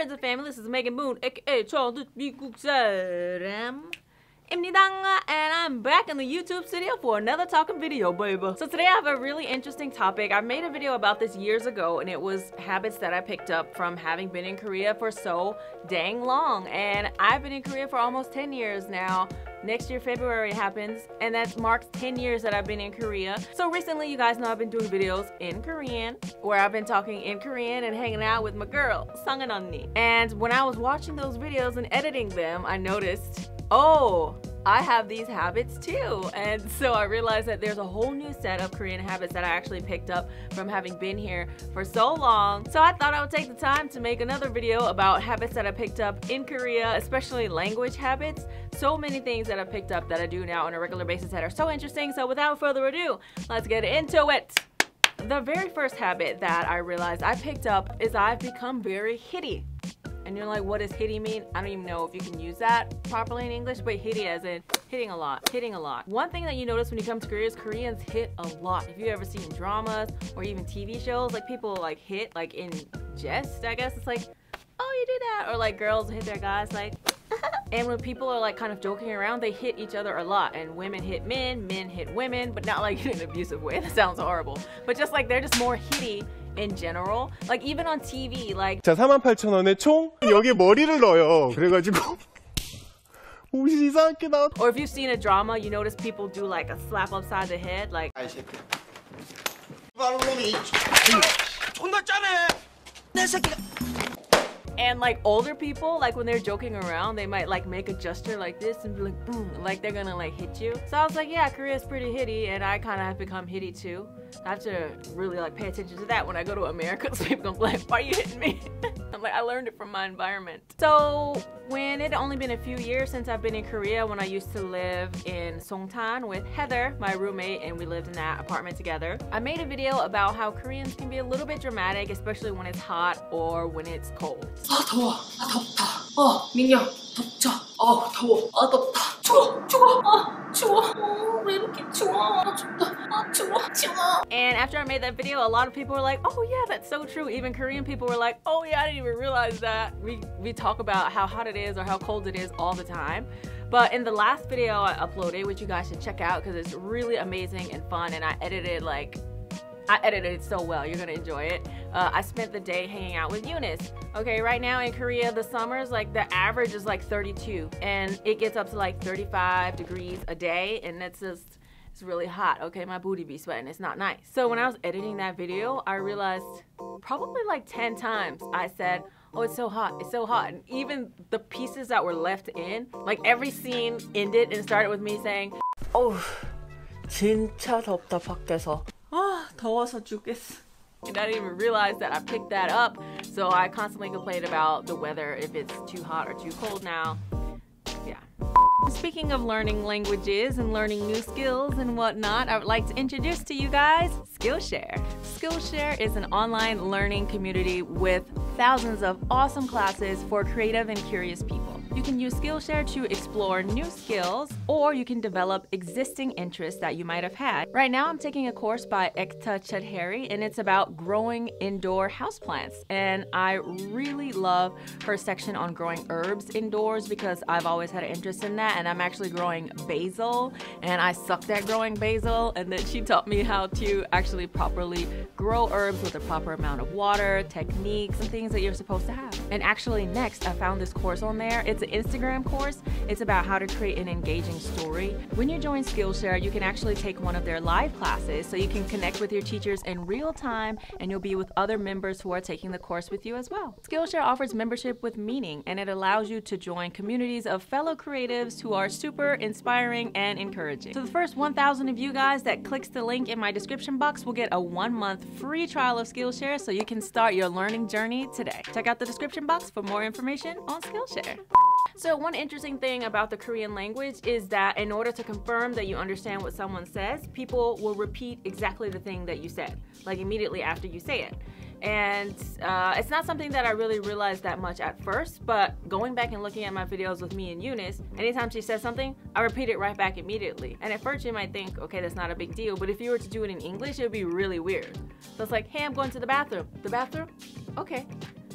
friends and family, this is Megan Moon, aka childhood 미국 사람 입니다, and I'm back in the YouTube studio for another talking video, baby. So today I have a really interesting topic. I made a video about this years ago, and it was habits that I picked up from having been in Korea for so dang long. And I've been in Korea for almost 10 years now. Next year, February happens, and that marks 10 years that I've been in Korea. So recently, you guys know I've been doing videos in Korean, where I've been talking in Korean and hanging out with my girl, Sangin 언니. And when I was watching those videos and editing them, I noticed, oh, I have these habits too. And so I realized that there's a whole new set of Korean habits that I actually picked up from having been here for so long. So I thought I would take the time to make another video about habits that I picked up in Korea, especially language habits. So many things that I picked up that I do now on a regular basis that are so interesting. So without further ado, let's get into it. The very first habit that I realized I picked up is I've become very Hitti. And you're like, what does Hitti mean? I don't even know if you can use that properly in English, but Hitti as in hitting a lot, hitting a lot. One thing that you notice when you come to Korea is Koreans hit a lot. If you've ever seen dramas or even TV shows, like people like hit like in jest, I guess. It's like, oh, you do that. Or like girls hit their guys like, and when people are like kind of joking around, they hit each other a lot. And women hit men hit women, but not like in an abusive way. That sounds horrible. But just like they're just more hitty in general. Like even on TV, like 자, 48,000원에 총 여기에 머리를 넣어요. 그래가지고 옷이 이상하게 나와. Or if you've seen a drama, you notice people do like a slap upside the head, like 존나 짜네. 내 새끼가. And like older people, like when they're joking around, they might like make a gesture like this and be like, boom, like they're gonna like hit you. So I was like, yeah, Korea's pretty hitty, and I kind of have become hitty too. I have to really like pay attention to that when I go to America, so people gonna be like, why are you hitting me? I'm like, I learned it from my environment. So when it had only been a few years since I've been in Korea, when I used to live in Songtan with Heather, my roommate, and we lived in that apartment together, I made a video about how Koreans can be a little bit dramatic, especially when it's hot or when it's cold. 아 더워, 아 덥다, 민경 덥죠, 더워, 덥다, 추워, 왜 이렇게 추워, 춥다, 추워. And after I made that video, a lot of people were like, oh yeah, that's so true. Even Korean people were like, oh yeah, I didn't even realize that. We talk about how hot it is or how cold it is all the time. But in the last video I uploaded, which you guys should check out because it's really amazing and fun, and I edited it so well, you're gonna enjoy it. I spent the day hanging out with Eunice. Okay, right now in Korea, the summers, like the average is like 32, and it gets up to like 35 degrees a day, and it's really hot. Okay, my booty be sweating, it's not nice. So when I was editing that video, I realized probably like 10 times I said, oh, it's so hot, it's so hot. And even the pieces that were left in, like every scene ended and started with me saying, oh, 진짜 덥다 밖에서. 더워서 죽겠어. And I didn't even realize that I picked that up. So I constantly complain about the weather, if it's too hot or too cold now. Yeah. Speaking of learning languages and learning new skills and whatnot, I would like to introduce to you guys Skillshare. Skillshare is an online learning community with thousands of awesome classes for creative and curious people. You can use Skillshare to explore new skills, or you can develop existing interests that you might have had. Right now, I'm taking a course by Ekta Chadheri, and it's about growing indoor houseplants. And I really love her section on growing herbs indoors because I've always had an interest in that, and I'm actually growing basil, and I sucked at growing basil, and then she taught me how to actually properly grow herbs with the proper amount of water, techniques, and things that you're supposed to have. And actually next, I found this course on there. It's an Instagram course. It's about how to create an engaging story. When you join Skillshare, you can actually take one of their live classes, so you can connect with your teachers in real time, and you'll be with other members who are taking the course with you as well. Skillshare offers membership with meaning, and it allows you to join communities of fellow creatives who are super inspiring and encouraging. So the first 1,000 of you guys that clicks the link in my description box will get a 1-month free trial of Skillshare, so you can start your learning journey today. Check out the description box for more information on Skillshare. So one interesting thing about the Korean language is that in order to confirm that you understand what someone says, people will repeat exactly the thing that you said, like immediately after you say it. And it's not something that I really realized that much at first, but going back and looking at my videos with me and Eunice, anytime she says something, I repeat it right back immediately. And at first you might think, okay, that's not a big deal, but if you were to do it in English, it would be really weird. So it's like, hey, I'm going to the bathroom. The bathroom? Okay.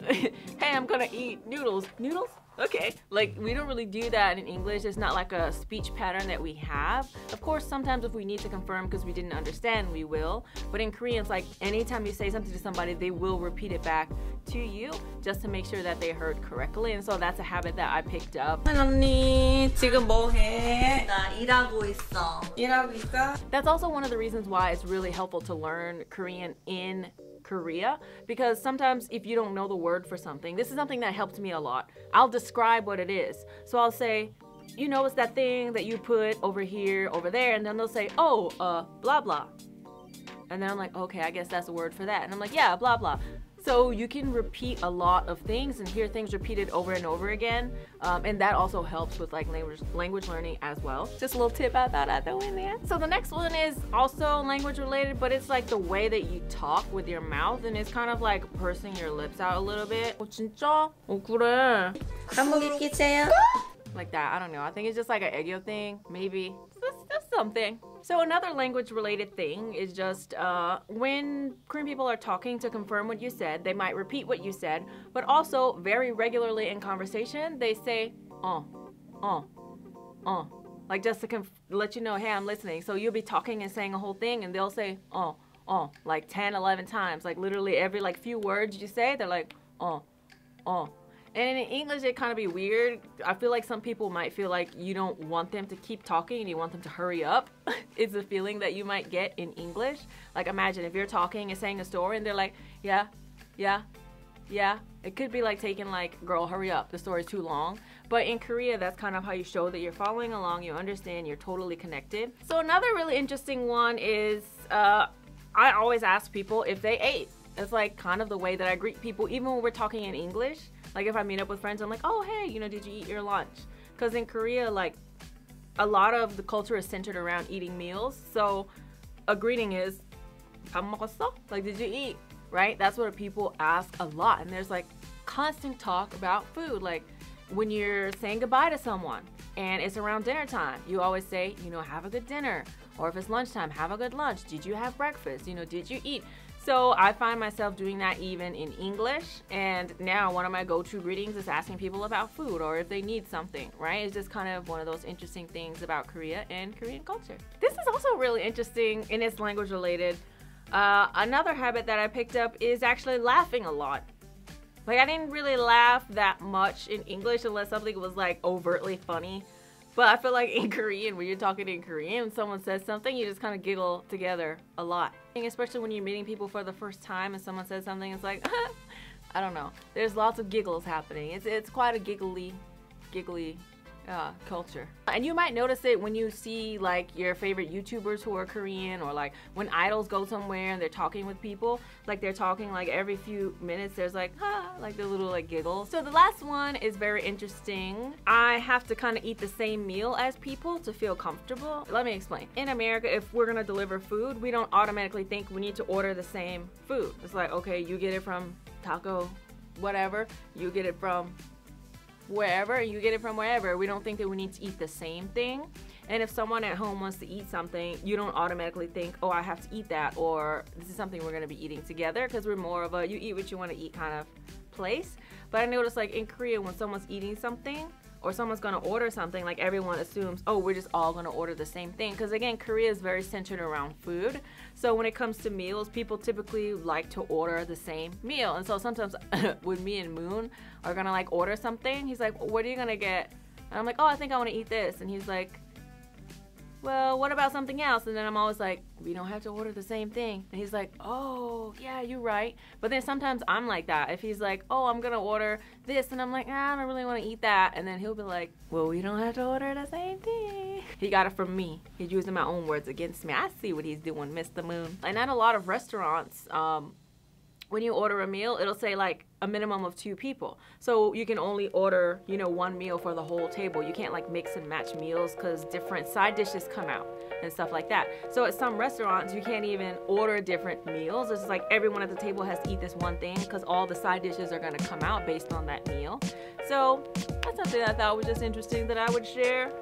Hey, I'm gonna eat noodles. Noodles? Okay. Like, we don't really do that in English. It's not like a speech pattern that we have. Of course, sometimes if we need to confirm because we didn't understand, we will. But in Korean, it's like anytime you say something to somebody, they will repeat it back to you just to make sure that they heard correctly. And so that's a habit that I picked up. 언니 지금 뭐해? 나 일하고 있어. 일하고 있어? That's also one of the reasons why it's really helpful to learn Korean in Korea, because sometimes if you don't know the word for something, this is something that helped me a lot. I'll describe what it is. So I'll say, you know, it's that thing that you put over here, over there, and then they'll say, oh, blah, blah. And then I'm like, okay, I guess that's a word for that. And I'm like, yeah, blah, blah. So you can repeat a lot of things and hear things repeated over and over again. And that also helps with like language learning as well. Just a little tip I thought I'd throw in there. So the next one is also language related, but it's like the way that you talk with your mouth, and it's kind of like pursing your lips out a little bit. 진짜? 그래. 한국인 끼세요? Like that, I don't know. I think it's just like an 애교 thing, maybe. That's something. So another language related thing is just when Korean people are talking to confirm what you said, they might repeat what you said, but also very regularly in conversation, they say, like just to let you know, hey, I'm listening. So you'll be talking and saying a whole thing and they'll say, like 10, 11 times. Like literally every like few words you say, they're like, And in English, it kind of be weird. I feel like some people might feel like you don't want them to keep talking and you want them to hurry up. It's a feeling that you might get in English. Like imagine if you're talking and saying a story and they're like, yeah. It could be like taking like, girl, hurry up. The story's too long. But in Korea, that's kind of how you show that you're following along, you understand, you're totally connected. So another really interesting one is I always ask people if they ate. It's like kind of the way that I greet people, even when we're talking in English. Like if I meet up with friends, I'm like, oh, hey, you know, did you eat your lunch? Because in Korea, like a lot of the culture is centered around eating meals. So a greeting is, 밥 먹었어? Like, did you eat? Right? That's what people ask a lot. And there's like constant talk about food. Like when you're saying goodbye to someone and it's around dinner time, you always say, you know, have a good dinner. Or if it's lunchtime, have a good lunch. Did you have breakfast? You know, did you eat? So I find myself doing that even in English, and now one of my go-to greetings is asking people about food or if they need something, right? It's just kind of one of those interesting things about Korea and Korean culture. This is also really interesting and it's language related. Another habit that I picked up is actually laughing a lot. Like I didn't really laugh that much in English unless something was like overtly funny. But I feel like in Korean, when you're talking in Korean, someone says something, you just kind of giggle together a lot. Especially when you're meeting people for the first time and someone says something, it's like, I don't know. There's lots of giggles happening. It's quite a giggly culture. And you might notice it when you see like your favorite YouTubers who are Korean, or like when idols go somewhere and they're talking with people, like they're talking like every few minutes there's like like the little like giggles. So the last one is very interesting. I have to kind of eat the same meal as people to feel comfortable. Let me explain. In America, if we're gonna deliver food, we don't automatically think we need to order the same food. It's like, okay, you get it from taco whatever, you get it from wherever, you get it from wherever. We don't think that we need to eat the same thing. And if someone at home wants to eat something, you don't automatically think, oh, I have to eat that, or this is something we're going to be eating together, because we're more of a you eat what you want to eat kind of place. But I noticed like in Korea, when someone's eating something or someone's going to order something, like everyone assumes, oh, we're just all going to order the same thing. Because again, Korea is very centered around food. So when it comes to meals, people typically like to order the same meal. And so sometimes with me and Moon are going to like order something, he's like, what are you going to get? And I'm like, oh, I think I want to eat this. And he's like, well, what about something else? And then I'm always like, we don't have to order the same thing. And he's like, oh, yeah, you're right. But then sometimes I'm like that. If he's like, oh, I'm going to order this, and I'm like, I don't really want to eat that. And then he'll be like, well, we don't have to order the same thing. He got it from me. He's using my own words against me. I see what he's doing, Mr. Moon. And at a lot of restaurants, when you order a meal, it'll say like a minimum of 2 people. So you can only order, you know, 1 meal for the whole table. You can't like mix and match meals because different side dishes come out and stuff like that. So at some restaurants, you can't even order different meals. It's just like everyone at the table has to eat this one thing because all the side dishes are gonna come out based on that meal. So that's something I thought was just interesting that I would share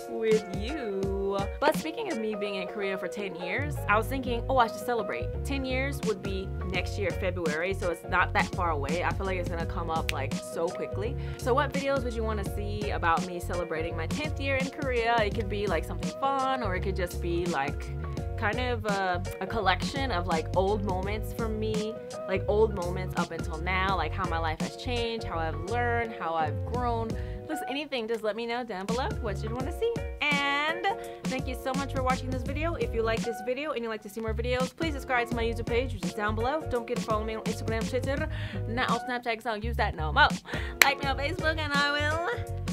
with you. you. But speaking of me being in Korea for 10 years, I was thinking, oh, I should celebrate. 10 years would be next year, February, so it's not that far away. I feel like it's gonna come up like so quickly. So what videos would you want to see about me celebrating my 10th year in Korea? It could be like something fun, or it could just be like kind of a collection of like old moments from me, like old moments up until now, like how my life has changed, how I've learned, how I've grown. Just anything, just let me know down below what you'd want to see. And thank you so much for watching this video. If you like this video and you'd like to see more videos, please subscribe to my YouTube page, which is down below. Don't forget to follow me on Instagram, Twitter, not on Snapchat, because I don't use that no more. Like me on Facebook, and I will